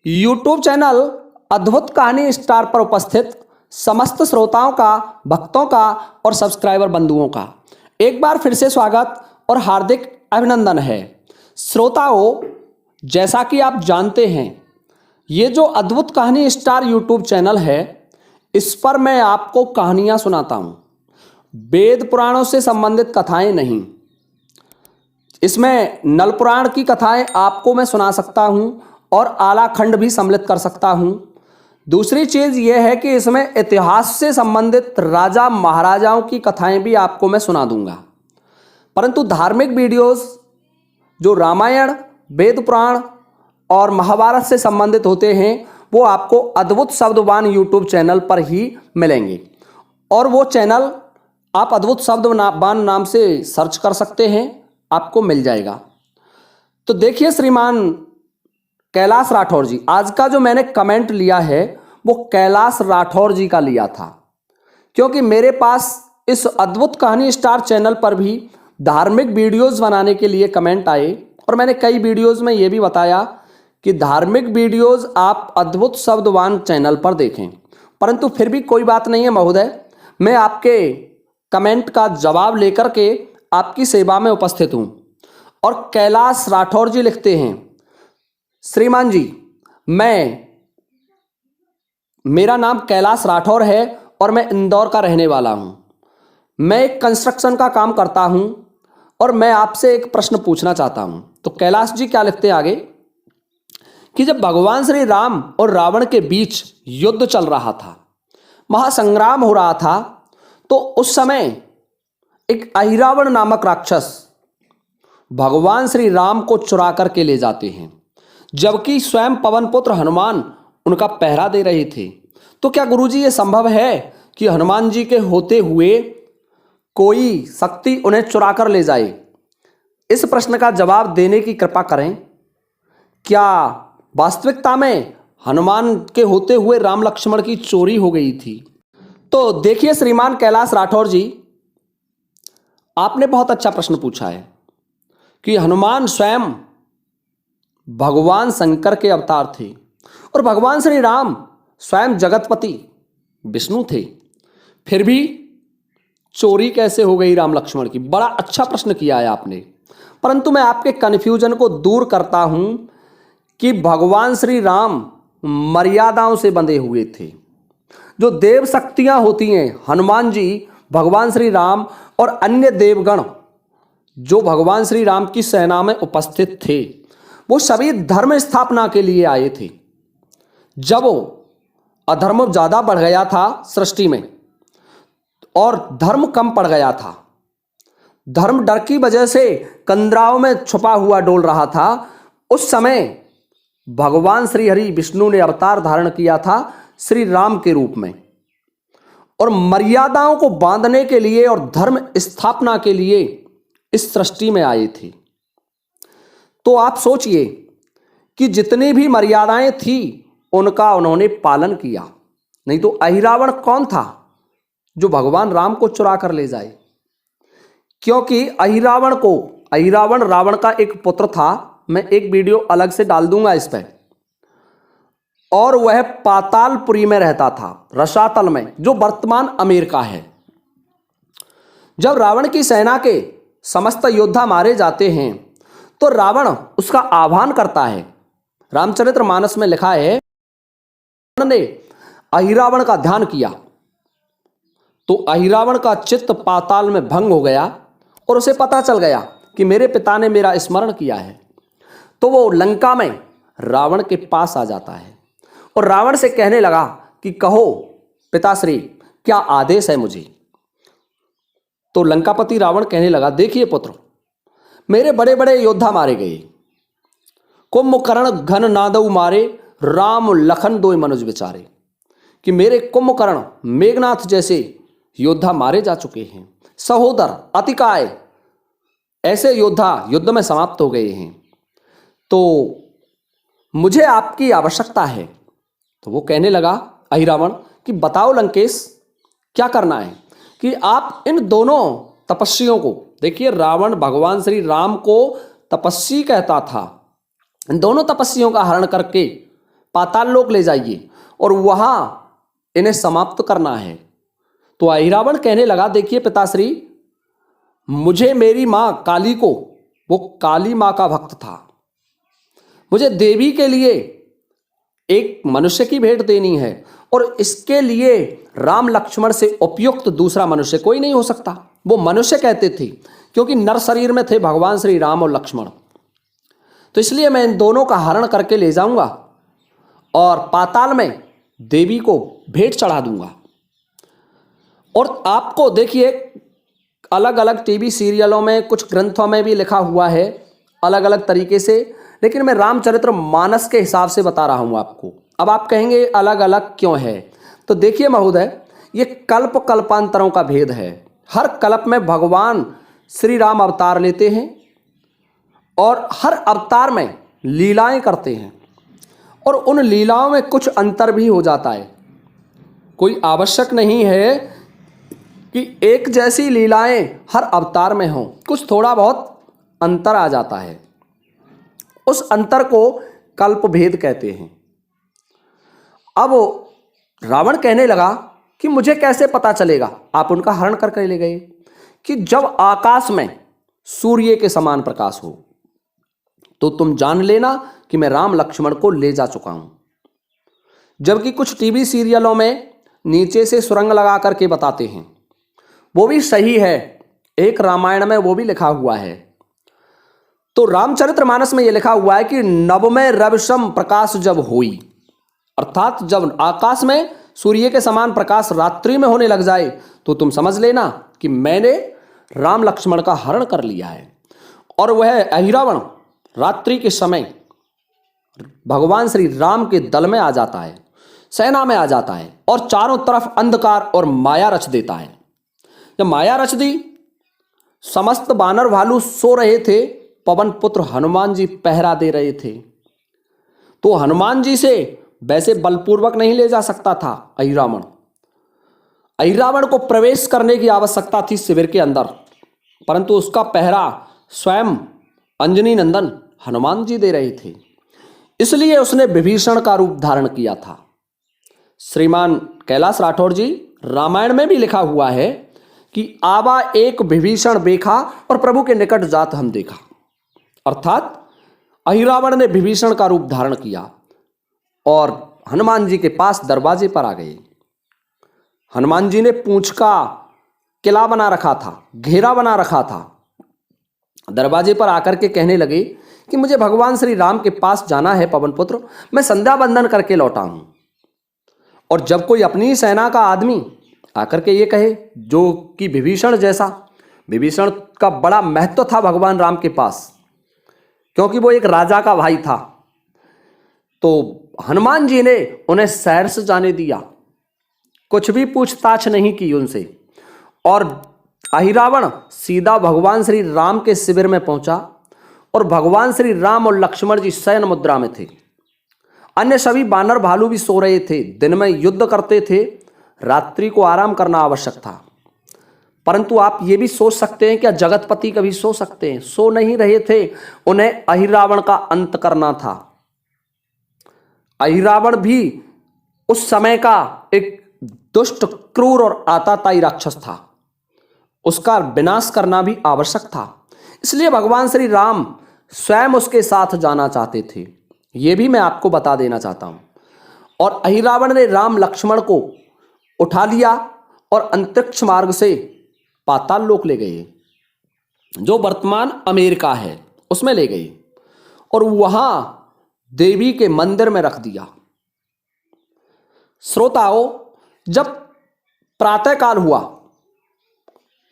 YouTube channel अद्भुत कहानी star पर उपस्थित समस्त श्रोताओं का, भक्तों का और सब्सक्राइबर बंधुओं का एक बार फिर से स्वागत और हार्दिक अभिनंदन है। श्रोताओं, जैसा कि आप जानते हैं, ये जो अद्भुत कहानी स्टार यूट्यूब चैनल है, इस पर मैं आपको कहानियाँ सुनाता हूँ। वेद पुराणों से संबंधित कथाएं नहीं, इसमें नल पुराण की कथाएं आपको मैं सुना सकता हूँ और आला खंड भी सम्मिलित कर सकता हूँ। दूसरी चीज़ यह है कि इसमें इतिहास से संबंधित राजा महाराजाओं की कथाएं भी आपको मैं सुना दूंगा। परंतु धार्मिक वीडियोस जो रामायण, वेद पुराण और महाभारत से संबंधित होते हैं, वो आपको अद्भुत शब्दवान यूट्यूब चैनल पर ही मिलेंगे। और वो चैनल आप अद्भुत शब्दवान नाम से सर्च कर सकते हैं, आपको मिल जाएगा। तो देखिए श्रीमान कैलाश राठौर जी, आज का जो मैंने कमेंट लिया है वो कैलाश राठौर जी का लिया था, क्योंकि मेरे पास इस अद्भुत कहानी स्टार चैनल पर भी धार्मिक वीडियोस बनाने के लिए कमेंट आए और मैंने कई वीडियोस में ये भी बताया कि धार्मिक वीडियोस आप अद्भुत शब्दवान चैनल पर देखें। परंतु फिर भी कोई बात नहीं है महोदय, मैं आपके कमेंट का जवाब लेकर के आपकी सेवा में उपस्थित हूँ। और कैलाश राठौर जी लिखते हैं, श्रीमान जी, मेरा नाम कैलाश राठौर है और मैं इंदौर का रहने वाला हूँ। मैं एक कंस्ट्रक्शन का काम करता हूँ और मैं आपसे एक प्रश्न पूछना चाहता हूँ। तो कैलाश जी क्या लिखते हैं आगे कि जब भगवान श्री राम और रावण के बीच युद्ध चल रहा था, महासंग्राम हो रहा था, तो उस समय एक अहिरावण नामक राक्षस भगवान श्री राम को चुरा करके ले जाते हैं, जबकि स्वयं पवन पुत्र हनुमान उनका पहरा दे रहे थे। तो क्या गुरुजी ये संभव है कि हनुमान जी के होते हुए कोई शक्ति उन्हें चुरा कर ले जाए? इस प्रश्न का जवाब देने की कृपा करें। क्या वास्तविकता में हनुमान के होते हुए राम लक्ष्मण की चोरी हो गई थी? तो देखिए श्रीमान कैलाश राठौर जी, आपने बहुत अच्छा प्रश्न पूछा है कि हनुमान स्वयं भगवान शंकर के अवतार थे और भगवान श्री राम स्वयं जगतपति विष्णु थे, फिर भी चोरी कैसे हो गई राम लक्ष्मण की? बड़ा अच्छा प्रश्न किया है आपने। परंतु मैं आपके कन्फ्यूजन को दूर करता हूं कि भगवान श्री राम मर्यादाओं से बंधे हुए थे। जो देव शक्तियां होती हैं, हनुमान जी, भगवान श्री राम और अन्य देवगण जो भगवान श्री राम की सेना में उपस्थित थे, वो सभी धर्म स्थापना के लिए आए थे। जब अधर्म ज्यादा बढ़ गया था सृष्टि में और धर्म कम पड़ गया था, धर्म डर की वजह से कंदराओं में छुपा हुआ डोल रहा था, उस समय भगवान श्री हरि विष्णु ने अवतार धारण किया था श्री राम के रूप में और मर्यादाओं को बांधने के लिए और धर्म स्थापना के लिए इस सृष्टि में आए थे। तो आप सोचिए कि जितनी भी मर्यादाएं थी उनका उन्होंने पालन किया। नहीं तो अहिरावण कौन था जो भगवान राम को चुरा कर ले जाए? क्योंकि अहिरावण रावण का एक पुत्र था। मैं एक वीडियो अलग से डाल दूंगा इस पर। और वह पातालपुरी में रहता था, रसातल में, जो वर्तमान अमेरिका है। जब रावण की सेना के समस्त योद्धा मारे जाते हैं तो रावण उसका आह्वान करता है। रामचरितमानस में लिखा है, रावण ने अहिरावण का ध्यान किया तो अहिरावण का चित्त पाताल में भंग हो गया और उसे पता चल गया कि मेरे पिता ने मेरा स्मरण किया है। तो वो लंका में रावण के पास आ जाता है और रावण से कहने लगा कि कहो पिताश्री, क्या आदेश है मुझे? तो लंकापति रावण कहने लगा, देखिए पुत्र, मेरे बड़े बड़े योद्धा मारे गए, कुंभकर्ण घन नादऊ मारे, राम लखन दोय मनुज विचारे, कि मेरे कुंभकर्ण मेघनाथ जैसे योद्धा मारे जा चुके हैं, सहोदर अतिकाय ऐसे योद्धा युद्ध में समाप्त हो गए हैं, तो मुझे आपकी आवश्यकता है। तो वो कहने लगा अहिरावण कि बताओ लंकेश, क्या करना है कि आप इन दोनों तपस्वियों को, देखिए रावण भगवान श्री राम को तपस्वी कहता था, इन दोनों तपस्वियों का हरण करके पाताल लोक ले जाइए और वहां इन्हें समाप्त करना है। तो अहिरावण कहने लगा, देखिए पिताश्री, मुझे मेरी मां काली को, वो काली मां का भक्त था, मुझे देवी के लिए एक मनुष्य की भेंट देनी है और इसके लिए राम लक्ष्मण से उपयुक्त दूसरा मनुष्य कोई नहीं हो सकता। वो मनुष्य कहते थे क्योंकि नर शरीर में थे भगवान श्री राम और लक्ष्मण। तो इसलिए मैं इन दोनों का हरण करके ले जाऊंगा और पाताल में देवी को भेंट चढ़ा दूंगा। और आपको देखिए, अलग अलग टीवी सीरियलों में, कुछ ग्रंथों में भी लिखा हुआ है अलग अलग तरीके से, लेकिन मैं रामचरितमानस के हिसाब से बता रहा हूं आपको। अब आप कहेंगे अलग अलग क्यों है? तो देखिए महोदय, ये कल्प कल्पांतरों का भेद है। हर कल्प में भगवान श्री राम अवतार लेते हैं और हर अवतार में लीलाएं करते हैं और उन लीलाओं में कुछ अंतर भी हो जाता है। कोई आवश्यक नहीं है कि एक जैसी लीलाएं हर अवतार में हों, कुछ थोड़ा बहुत अंतर आ जाता है। उस अंतर को कल्प भेद कहते हैं। अब रावण कहने लगा कि मुझे कैसे पता चलेगा? आप उनका हरण करके ले गए कि जब आकाश में सूर्य के समान प्रकाश हो तो तुम जान लेना कि मैं राम लक्ष्मण को ले जा चुका हूं। जबकि कुछ टीवी सीरियलों में नीचे से सुरंग लगा करके बताते हैं, वो भी सही है, एक रामायण में वो भी लिखा हुआ है। तो रामचरितमानस में यह लिखा हुआ है कि नवमे रविशम प्रकाश जब हुई, अर्थात जब आकाश में सूर्य के समान प्रकाश रात्रि में होने लग जाए तो तुम समझ लेना कि मैंने राम लक्ष्मण का हरण कर लिया है। और वह अहिरावण रात्रि के समय भगवान श्री राम के दल में आ जाता है, सेना में आ जाता है और चारों तरफ अंधकार और माया रच देता है। जब माया रच दी, समस्त बानर भालू सो रहे थे, पवन पुत्र हनुमान जी पहरा दे रहे थे। तो हनुमान जी से वैसे बलपूर्वक नहीं ले जा सकता था अहिरावण। अहिरावण को प्रवेश करने की आवश्यकता थी शिविर के अंदर, परंतु उसका पहरा स्वयं अंजनी नंदन हनुमान जी दे रहे थे। इसलिए उसने विभीषण का रूप धारण किया था। श्रीमान कैलाश राठौर जी, रामायण में भी लिखा हुआ है कि आवा एक विभीषण देखा और प्रभु के निकट जात हम देखा। अर्थात अहिरावण ने विभीषण का रूप धारण किया और हनुमान जी के पास दरवाजे पर आ गए। हनुमान जी ने पूंछ का किला बना रखा था, घेरा बना रखा था। दरवाजे पर आकर के कहने लगे कि मुझे भगवान श्री राम के पास जाना है पवन पुत्र, मैं संध्या बंदन करके लौटा हूं। और जब कोई अपनी सेना का आदमी आकर के ये कहे, जो कि विभीषण जैसा, विभीषण का बड़ा महत्व था भगवान राम के पास क्योंकि वो एक राजा का भाई था, तो हनुमान जी ने उन्हें शहर से जाने दिया, कुछ भी पूछताछ नहीं की उनसे। और अहिरावण सीधा भगवान श्री राम के शिविर में पहुंचा और भगवान श्री राम और लक्ष्मण जी शयन मुद्रा में थे। अन्य सभी बानर भालू भी सो रहे थे। दिन में युद्ध करते थे, रात्रि को आराम करना आवश्यक था। परंतु आप ये भी सोच सकते हैं क्या जगतपति कभी सो सकते हैं? सो नहीं रहे थे, उन्हें अहिरावण का अंत करना था। अहिरावण भी उस समय का एक दुष्ट, क्रूर और आताताई राक्षस था, उसका विनाश करना भी आवश्यक था। इसलिए भगवान श्री राम स्वयं उसके साथ जाना चाहते थे, यह भी मैं आपको बता देना चाहता हूं। और अहिरावण ने राम लक्ष्मण को उठा लिया और अंतरिक्ष मार्ग से पाताल लोक ले गए, जो वर्तमान अमेरिका है, उसमें ले गए और वहां देवी के मंदिर में रख दिया। श्रोताओं, जब प्रातःकाल हुआ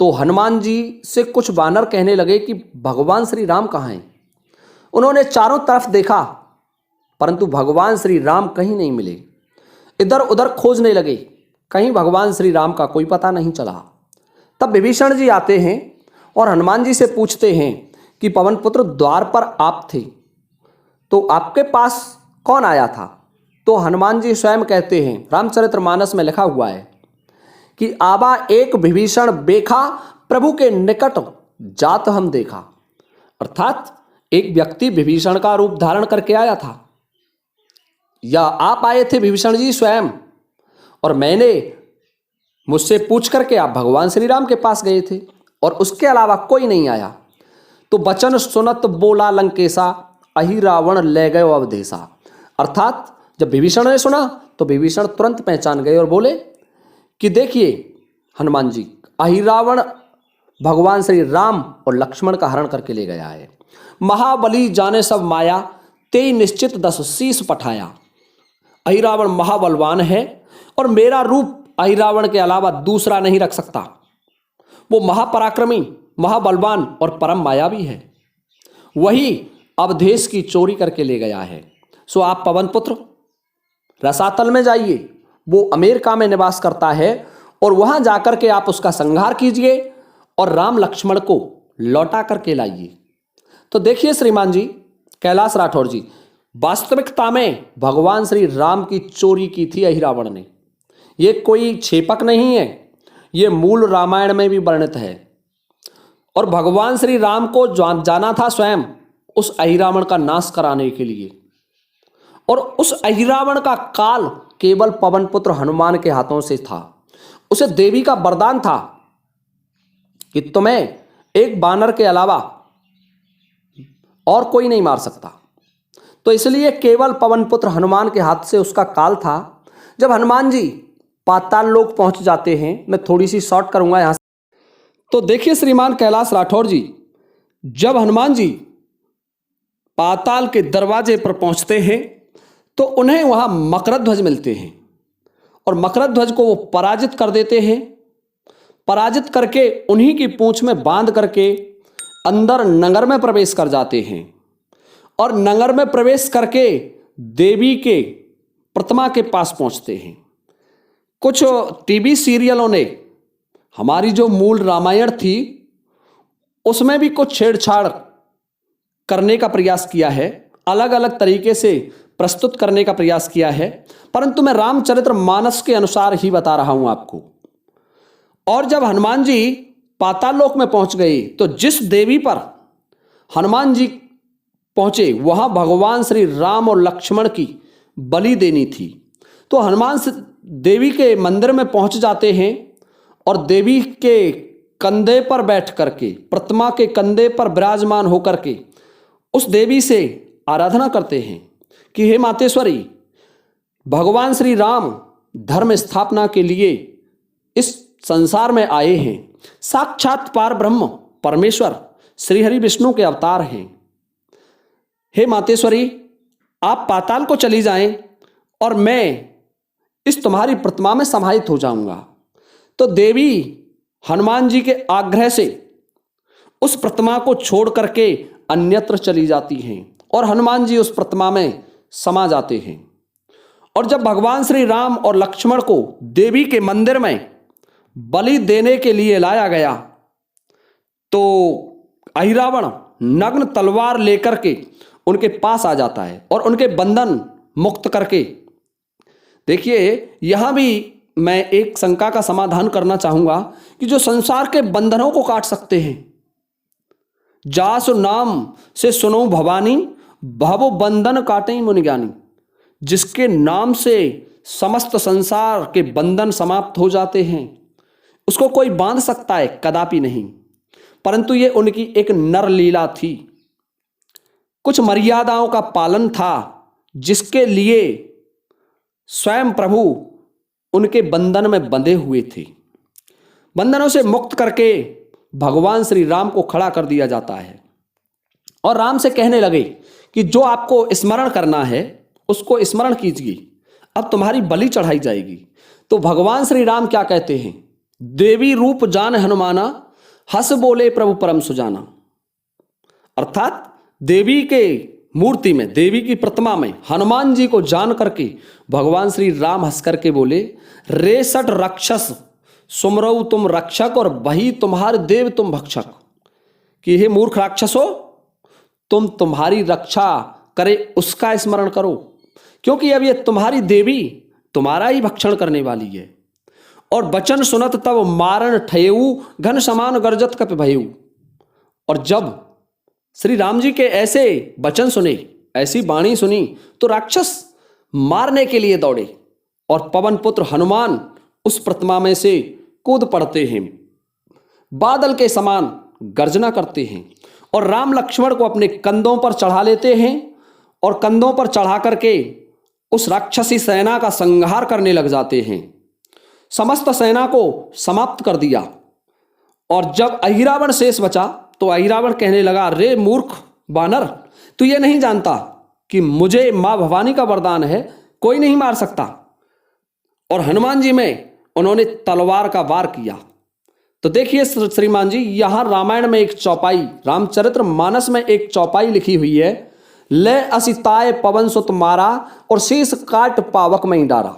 तो हनुमान जी से कुछ बानर कहने लगे कि भगवान श्री राम कहाँ हैं? उन्होंने चारों तरफ देखा, परंतु भगवान श्री राम कहीं नहीं मिले। इधर उधर खोजने लगे, कहीं भगवान श्री राम का कोई पता नहीं चला। तब विभीषण जी आते हैं और हनुमान जी से पूछते हैं कि पवन पुत्र, द्वार पर आप थे, तो आपके पास कौन आया था? तो हनुमान जी स्वयं कहते हैं, रामचरितमानस में लिखा हुआ है कि आवा एक विभीषण बेखा, प्रभु के निकट जात हम देखा। अर्थात एक व्यक्ति विभीषण का रूप धारण करके आया था या आप आए थे विभीषण जी स्वयं, और मैंने मुझसे पूछ करके आप भगवान श्री राम के पास गए थे और उसके अलावा कोई नहीं आया। तो बचन सुनत बोला लंकेशा, अहि रावण ले गयो अवधेशा। अर्थात जब विभीषण ने सुना तो विभीषण तुरंत पहचान गए और बोले कि देखिए हनुमान जी, अहि रावण भगवान श्री राम और लक्ष्मण का हरण करके ले गया है। महाबली जाने सब माया, ते निश्चित 10 शीस पठाया। अहि रावण महाबलवान है और मेरा रूप अहि रावण के अलावा दूसरा नहीं रख सकता। वो महापराक्रमी, महाबलवान और परम मायावी है। वही अवधेश की चोरी करके ले गया है। सो आप पवन पुत्र रसातल में जाइए, वो अमेरिका में निवास करता है, और वहां जाकर के आप उसका संहार कीजिए और राम लक्ष्मण को लौटा करके लाइए। तो देखिए श्रीमान जी कैलाश राठौर जी, वास्तविकता में भगवान श्री राम की चोरी की थी अहि रावण ने। ये कोई छेपक नहीं है, ये मूल रामायण में भी वर्णित है। और भगवान श्री राम को जाना था स्वयं उस अहि रावण का नाश कराने के लिए, और उस अहि रावण का काल केवल पवन पुत्र हनुमान के हाथों से था। उसे देवी का वरदान था कि तुम्हें एक बानर के अलावा और कोई नहीं मार सकता। तो इसलिए केवल पवन पुत्र हनुमान के हाथ से उसका काल था। जब हनुमान जी पाताल लोक पहुंच जाते हैं, मैं थोड़ी सी शॉर्ट करूंगा यहां से। तो देखिए श्रीमान कैलाश राठौर जी, जब हनुमान जी पाताल के दरवाजे पर पहुंचते हैं तो उन्हें वहां मकरध्वज मिलते हैं, और मकरध्वज को वो पराजित कर देते हैं। पराजित करके उन्हीं की पूंछ में बांध करके अंदर नगर में प्रवेश कर जाते हैं, और नगर में प्रवेश करके देवी के प्रतिमा के पास पहुंचते हैं। कुछ टीवी सीरियलों ने हमारी जो मूल रामायण थी उसमें भी कुछ छेड़छाड़ करने का प्रयास किया है, अलग अलग तरीके से प्रस्तुत करने का प्रयास किया है, परंतु मैं रामचरित्र मानस के अनुसार ही बता रहा हूं आपको। और जब हनुमान जी पाताल लोक में पहुंच गए तो जिस देवी पर हनुमान जी पहुंचे वहां भगवान श्री राम और लक्ष्मण की बलि देनी थी। तो हनुमान देवी के मंदिर में पहुंच जाते हैं और देवी के कंधे पर बैठ करके, प्रतिमा के कंधे पर विराजमान होकर के उस देवी से आराधना करते हैं कि हे मातेश्वरी, भगवान श्री राम धर्म स्थापना के लिए इस संसार में आए हैं। साक्षात पार ब्रह्म परमेश्वर श्री हरि विष्णु के अवतार हैं। हे मातेश्वरी, आप पाताल को चली जाएं और मैं इस तुम्हारी प्रतिमा में समाहित हो जाऊंगा। तो देवी हनुमान जी के आग्रह से उस प्रतिमा को छोड़ करके अन्यत्र चली जाती हैं और हनुमान जी उस प्रतिमा में समा जाते हैं। और जब भगवान श्री राम और लक्ष्मण को देवी के मंदिर में बलि देने के लिए लाया गया तो अहि रावण नग्न तलवार लेकर के उनके पास आ जाता है और उनके बंधन मुक्त करके, देखिए यहां भी मैं एक शंका का समाधान करना चाहूंगा कि जो संसार के बंधनों को काट सकते हैं, जासु नाम से सुनो भवानी, भव बंधन काटे मुनिज्ञानी, जिसके नाम से समस्त संसार के बंधन समाप्त हो जाते हैं उसको कोई बांध सकता है? कदापि नहीं। परंतु ये उनकी एक नर लीला थी, कुछ मर्यादाओं का पालन था जिसके लिए स्वयं प्रभु उनके बंधन में बंधे हुए थे। बंधनों से मुक्त करके भगवान श्री राम को खड़ा कर दिया जाता है और राम से कहने लगे कि जो आपको स्मरण करना है उसको स्मरण कीजिए, अब तुम्हारी बलि चढ़ाई जाएगी। तो भगवान श्री राम क्या कहते हैं? देवी रूप जान हनुमाना, हंस बोले प्रभु परम सुजाना। अर्थात देवी के मूर्ति में, देवी की प्रतिमा में हनुमान जी को जान करके भगवान श्री राम हंस करके बोले, रेसठ राक्षस सुमरऊ तुम रक्षक और वही तुम्हारे देव तुम भक्षक। कि हे मूर्ख राक्षसो, तुम तुम्हारी रक्षा करे उसका स्मरण करो, क्योंकि अब ये तुम्हारी देवी तुम्हारा ही भक्षण करने वाली है। और बचन सुनत तब मारण ठयऊ, घन समान गर्जत कप भयऊ। और जब श्री राम जी के ऐसे वचन सुने, ऐसी वाणी सुनी, तो राक्षस मारने के लिए दौड़े और पवन पुत्र हनुमान उस प्रतिमा में से कूद पड़ते हैं, बादल के समान गर्जना करते हैं और राम लक्ष्मण को अपने कंधों पर चढ़ा लेते हैं और कंधों पर चढ़ा करके उस राक्षसी सेना का संहार करने लग जाते हैं। समस्त सेना को समाप्त कर दिया। और जब अहिरावण शेष बचा तो अहिरावण कहने लगा, रे मूर्ख बानर, तू ये नहीं जानता कि मुझे मां भवानी का वरदान है, कोई नहीं मार सकता। और हनुमान जी में उन्होंने तलवार का वार किया। तो देखिए श्रीमान जी, यहां रामायण में एक चौपाई, रामचरित्र मानस में एक चौपाई लिखी हुई है, ले असिताय पवन सुत मारा और शीश काट पावक में डारा,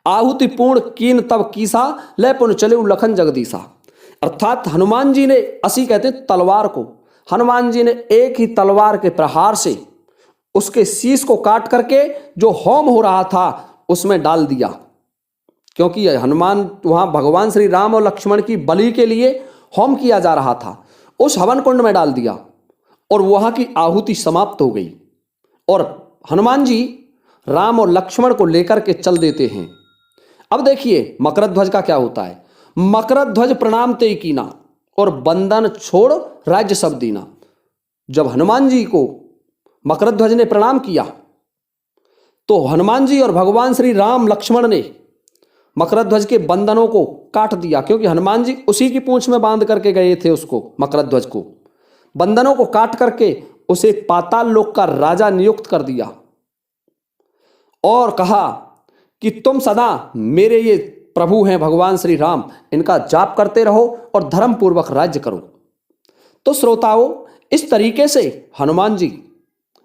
आहुति पूर्ण कीन तब कीसा, ले पुन चले लखन जगदीसा। अर्थात हनुमान जी ने, असी कहते हैं तलवार को, हनुमान जी ने एक ही तलवार के प्रहार से उसके शीश को काट करके जो होम हो रहा था उसमें डाल दिया। क्योंकि हनुमान वहां भगवान श्री राम और लक्ष्मण की बलि के लिए होम किया जा रहा था, उस हवन कुंड में डाल दिया और वहां की आहुति समाप्त हो गई। और हनुमान जी राम और लक्ष्मण को लेकर के चल देते हैं। अब देखिए मकरध्वज का क्या होता है। मकरध्वज प्रणाम ते कीना और बंधन छोड़ राज्य सब दीना। जब हनुमान जी को मकरध्वज ने प्रणाम किया तो हनुमान जी और भगवान श्री राम लक्ष्मण ने मकरध्वज के बंधनों को काट दिया, क्योंकि हनुमान जी उसी की पूंछ में बांध करके गए थे उसको, मकरध्वज को। बंधनों को काट करके उसे पाताल लोक का राजा नियुक्त कर दिया और कहा कि तुम सदा मेरे ये प्रभु हैं भगवान श्री राम, इनका जाप करते रहो और धर्म पूर्वक राज्य करो। तो श्रोताओं, इस तरीके से हनुमान जी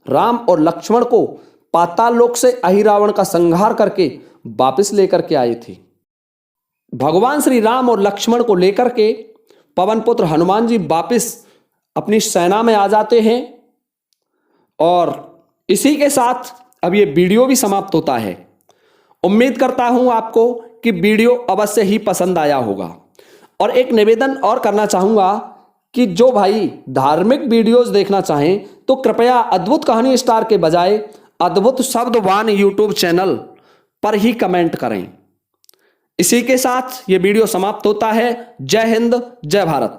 राम और लक्ष्मण को पाताल लोक से अहिरावण का संहार करके वापस लेकर के आए थे। भगवान श्री राम और लक्ष्मण को लेकर के पवन पुत्र हनुमान जी वापस अपनी सेना में आ जाते हैं। और इसी के साथ अब ये वीडियो भी समाप्त होता है। उम्मीद करता हूं आपको कि वीडियो अवश्य ही पसंद आया होगा। और एक निवेदन और करना चाहूंगा कि जो भाई धार्मिक वीडियोस देखना चाहें तो कृपया अद्भुत कहानी स्टार के बजाय अद्भुत शब्दवान यूट्यूब चैनल पर ही कमेंट करें। इसी के साथ ये वीडियो समाप्त होता है। जय हिंद, जय भारत।